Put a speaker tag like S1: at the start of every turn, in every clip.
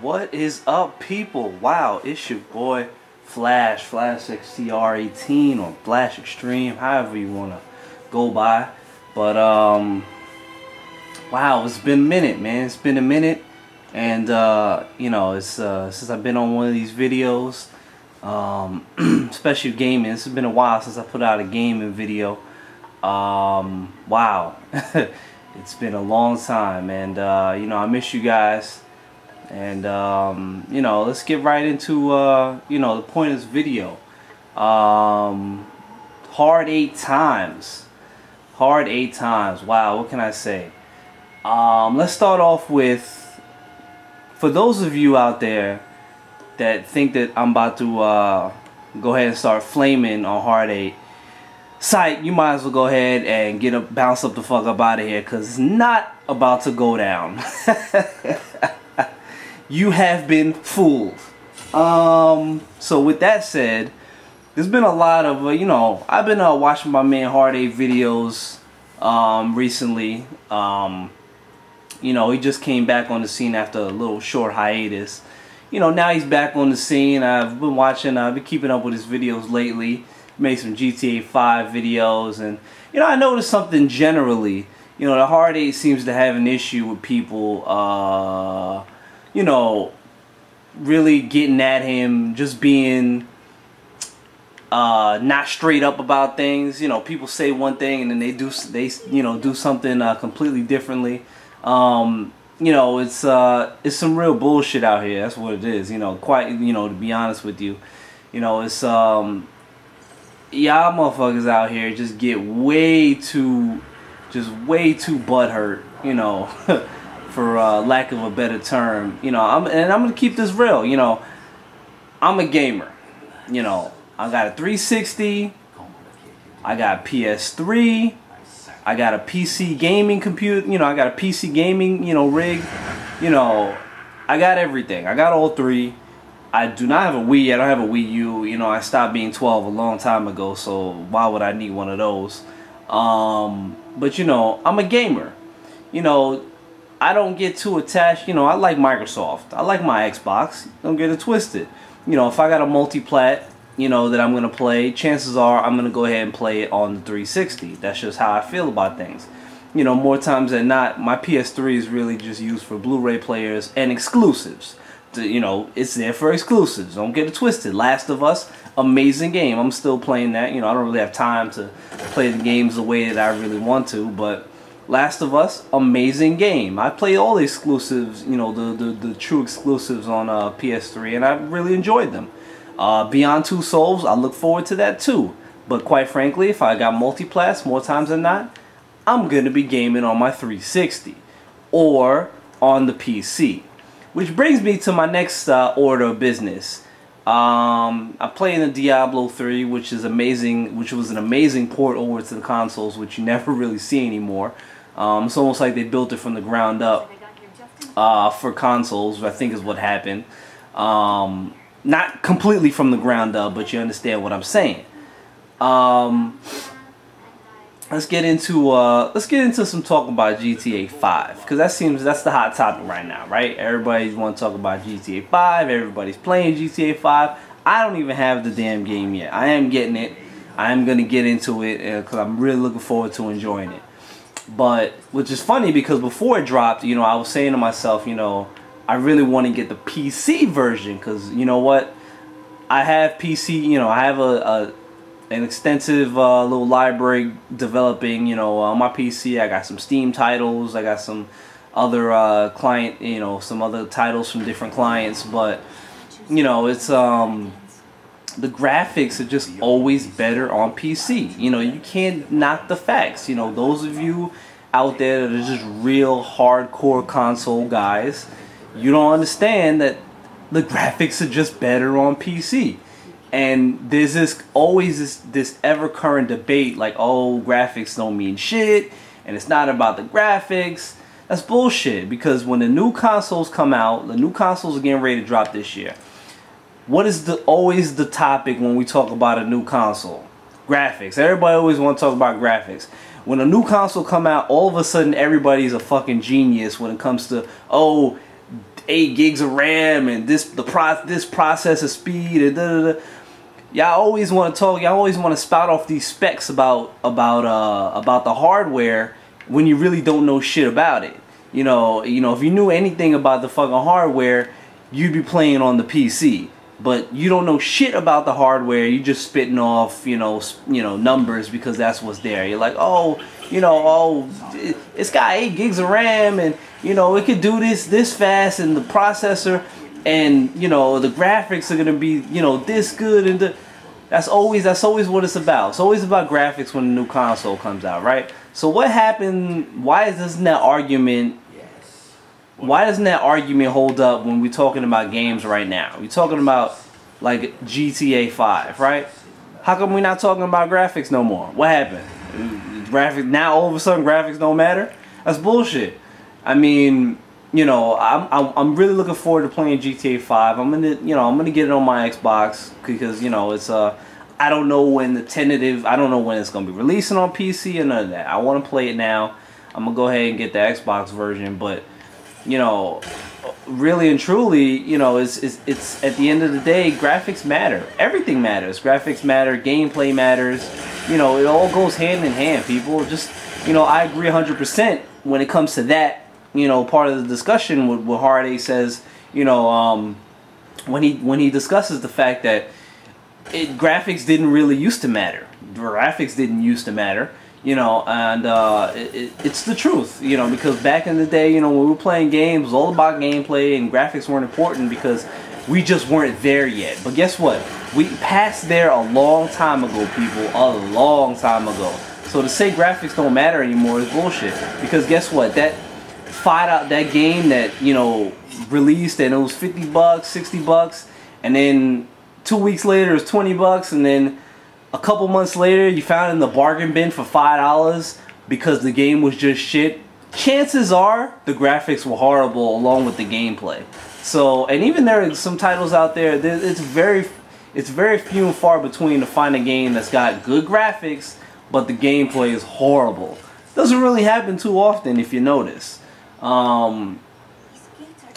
S1: What is up, people? Wow, it's your boy Flash XTR18 or Flash Extreme, however you wanna go by. But wow, it's been a minute, man. It's been a minute, and you know, it's since I've been on one of these videos, especially gaming. This has been a while since I put out a gaming video. Wow, it's been a long time, and you know, I miss you guys. And you know, let's get right into you know, the point of this video. Hard8Times. Hard8Times. Wow, what can I say? Let's start off with, for those of you out there that think that I'm about to go ahead and start flaming on Hard8, Sight, you might as well go ahead and bounce up the fuck up out of here, because it's not about to go down. You have been fooled. So with that said, there's been a lot of you know, I've been watching my man Hard8 videos recently. You know, he just came back on the scene after a little short hiatus. You know, now he's back on the scene. I've been watching, I've been keeping up with his videos lately. Made some GTA 5 videos, and you know, I noticed something generally. You know, the Hard8 seems to have an issue with people you know, really getting at him, just being not straight up about things. You know, people say one thing and then they you know, do something completely differently. You know, it's some real bullshit out here. That's what it is. You know, quite, you know, to be honest with you, you know, it's y'all motherfuckers out here just get way too butthurt, you know. For lack of a better term, you know, I'm gonna keep this real. You know, I'm a gamer. You know, I got a 360, I got a PS3, I got a PC gaming computer. You know, I got a PC gaming, you know, rig. You know, I got everything. I got all three. I do not have a Wii. I don't have a Wii U. You know, I stopped being 12 a long time ago, so why would I need one of those? But you know, I'm a gamer. You know, I don't get too attached. You know, I like Microsoft. I like my Xbox. Don't get it twisted. You know, if I got a multi-plat, you know, that I'm going to play, chances are I'm going to go ahead and play it on the 360. That's just how I feel about things. You know, more times than not, my PS3 is really just used for Blu-ray players and exclusives. You know, it's there for exclusives. Don't get it twisted. Last of Us, amazing game. I'm still playing that. You know, I don't really have time to play the games the way that I really want to, but Last of Us, amazing game. I play all the exclusives, you know, the true exclusives on PS3, and I really enjoyed them. Beyond Two Souls, I look forward to that too. But quite frankly, if I got multiplats more times than not, I'm going to be gaming on my 360 or on the PC. Which brings me to my next order of business. I play in the Diablo 3, which is amazing, which was an amazing port over to the consoles, which you never really see anymore. It's almost like they built it from the ground up for consoles, I think is what happened. Not completely from the ground up, but you understand what I'm saying. Let's get into some talk about GTA 5, because that's the hot topic right now, right? Everybody want to talk about GTA 5. Everybody's playing GTA 5. I don't even have the damn game yet. I am getting it. I am gonna get into it because I'm really looking forward to enjoying it. But which is funny, because before it dropped, you know, I was saying to myself, you know, I really want to get the PC version, because you know what, I have PC. You know, I have an extensive little library developing, you know, on my PC. I got some Steam titles, I got some other client, you know, some other titles from different clients, but you know, it's the graphics are just always better on PC. You know, you can't knock the facts. You know, those of you out there that are just real hardcore console guys, you don't understand that the graphics are just better on PC. And there's always this ever-current debate like, oh, graphics don't mean shit, and it's not about the graphics. That's bullshit, because when the new consoles come out, the new consoles are getting ready to drop this year. What is always the topic when we talk about a new console? Graphics. Everybody always want to talk about graphics. When a new console come out, all of a sudden everybody's a fucking genius when it comes to, oh, 8 gigs of RAM and this processor speed and da da da. Y'all always want to talk. Y'all always want to spout off these specs about the hardware when you really don't know shit about it. You know, if you knew anything about the fucking hardware, you'd be playing on the PC. But you don't know shit about the hardware. You just spitting off, numbers because that's what's there. You're like, oh, it's got 8 gigs of RAM, and it could do this fast, and the processor, and the graphics are gonna be this good, and that's always what it's about. It's always about graphics when a new console comes out, right? So what happened? Why doesn't that argument hold up when we're talking about games right now? We're talking about like GTA 5, right? How come we're not talking about graphics no more? What happened? Graphics now all of a sudden graphics don't matter? That's bullshit. I mean, I'm really looking forward to playing GTA 5. I'm gonna get it on my Xbox because it's I don't know when it's gonna be releasing on PC or none of that. I want to play it now. I'm gonna go ahead and get the Xbox version, but really and truly, it's at the end of the day, graphics matter. Everything matters. Graphics matter. Gameplay matters. It all goes hand in hand. People just, I agree 100% when it comes to that. Part of the discussion what Hard8 says, when he discusses the fact that graphics didn't really used to matter. Graphics didn't used to matter. And it's the truth, because back in the day, when we were playing games, it was all about gameplay, and graphics weren't important because we just weren't there yet. But guess what? We passed there a long time ago, people, a long time ago. So to say graphics don't matter anymore is bullshit, because guess what? That game that, released and it was $50, $60, and then 2 weeks later it was $20, and then a couple months later, you found it in the bargain bin for $5 because the game was just shit. Chances are the graphics were horrible along with the gameplay. So, and even there are some titles out there, it's very few and far between to find a game that's got good graphics, but the gameplay is horrible. Doesn't really happen too often if you notice. And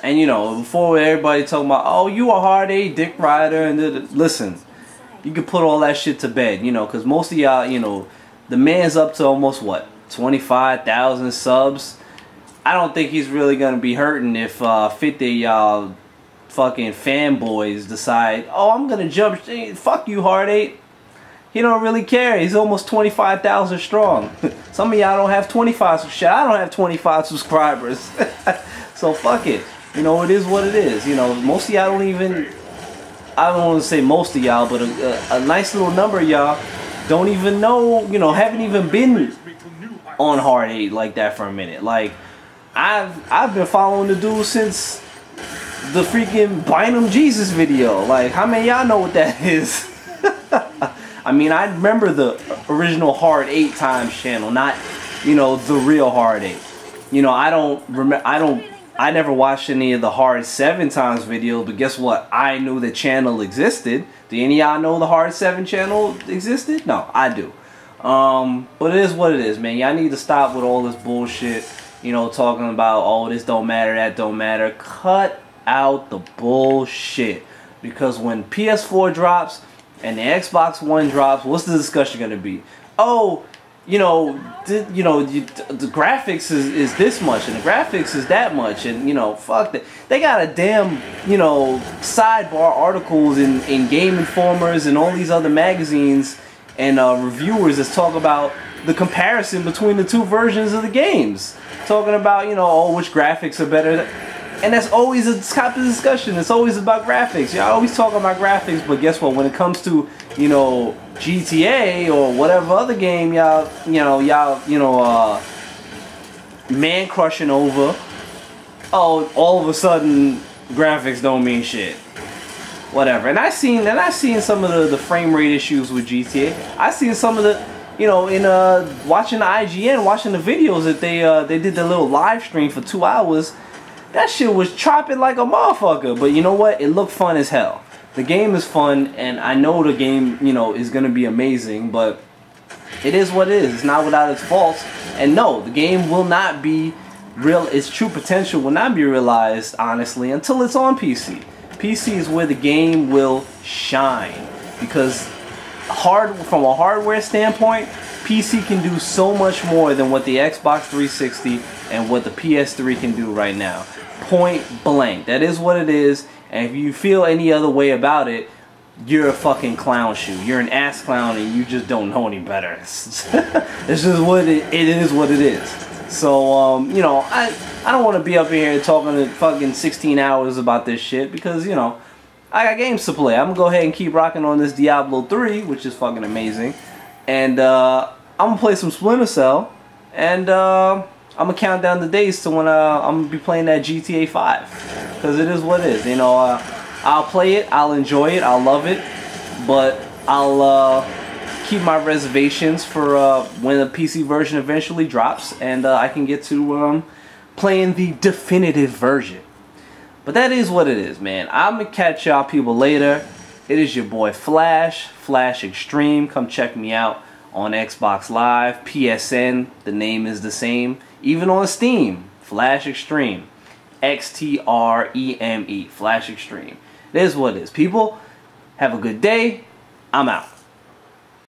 S1: before everybody talking about, oh, you a Hard8 dick rider, and listen. You can put all that shit to bed, because most of y'all, the man's up to almost, what, 25,000 subs? I don't think he's really going to be hurting if 50 y'all fucking fanboys decide, oh, I'm going to jump, fuck you, Hard8. He don't really care. He's almost 25,000 strong. Some of y'all don't have 25, shit, I don't have 25 subscribers. So fuck it. It is what it is. Most of y'all don't even... I don't want to say most of y'all, but a nice little number of y'all don't even know, haven't even been on Hard8 like that for a minute. Like, I've been following the dude since the freaking Bynum Jesus video. Like, how many of y'all know what that is? I mean, I remember the original Hard8Times channel, not, the real Hard8. I never watched any of the Hard7Times videos, but guess what? I knew the channel existed. Do any of y'all know the Hard7 channel existed? No, I do. But it is what it is, man. Y'all need to stop with all this bullshit, talking about, oh, this don't matter, that don't matter. Cut out the bullshit. Because when PS4 drops and the Xbox One drops, what's the discussion going to be? Oh, the graphics is this much and the graphics is that much, and fuck that. They got a damn sidebar articles in Game Informers and all these other magazines and reviewers that talk about the comparison between the two versions of the games, talking about oh, which graphics are better. And that's always a topic of discussion. It's always about graphics. Y'all always talking about graphics, but guess what? When it comes to GTA or whatever other game y'all man crushing over, oh, all of a sudden graphics don't mean shit. Whatever. And I seen some of the frame rate issues with GTA. I seen some of the in watching the IGN, watching the videos that they did the little live stream for 2 hours. That shit was chopping like a motherfucker. But you know what? It looked fun as hell. The game is fun, and I know the game, is going to be amazing, but it is what it is. It's not without its faults. And no, the game will not be its true potential will not be realized, honestly, until it's on PC. PC is where the game will shine, because from a hardware standpoint, PC can do so much more than what the Xbox 360 and what the PS3 can do right now. Point blank. That is what it is. And if you feel any other way about it, you're a fucking clown shoe. You're an ass clown and you just don't know any better. It's just what it is what it is. So, you know, I don't want to be up in here talking to fucking 16 hours about this shit, because, you know, I got games to play. I'm going to go ahead and keep rocking on this Diablo 3, which is fucking amazing. And I'm going to play some Splinter Cell. And I'm going to count down the days to when I'm going to be playing that GTA 5. Because it is what it is. You know, I'll play it, I'll enjoy it, I'll love it. But I'll keep my reservations for when the PC version eventually drops. And I can get to playing the definitive version. But that is what it is, man. I'm going to catch y'all people later. It is your boy Flash, Flash Extreme. Come check me out on Xbox Live, PSN. The name is the same. Even on Steam, Flash Extreme. XTREME, Flash Extreme. It is what it is. People, have a good day. I'm out.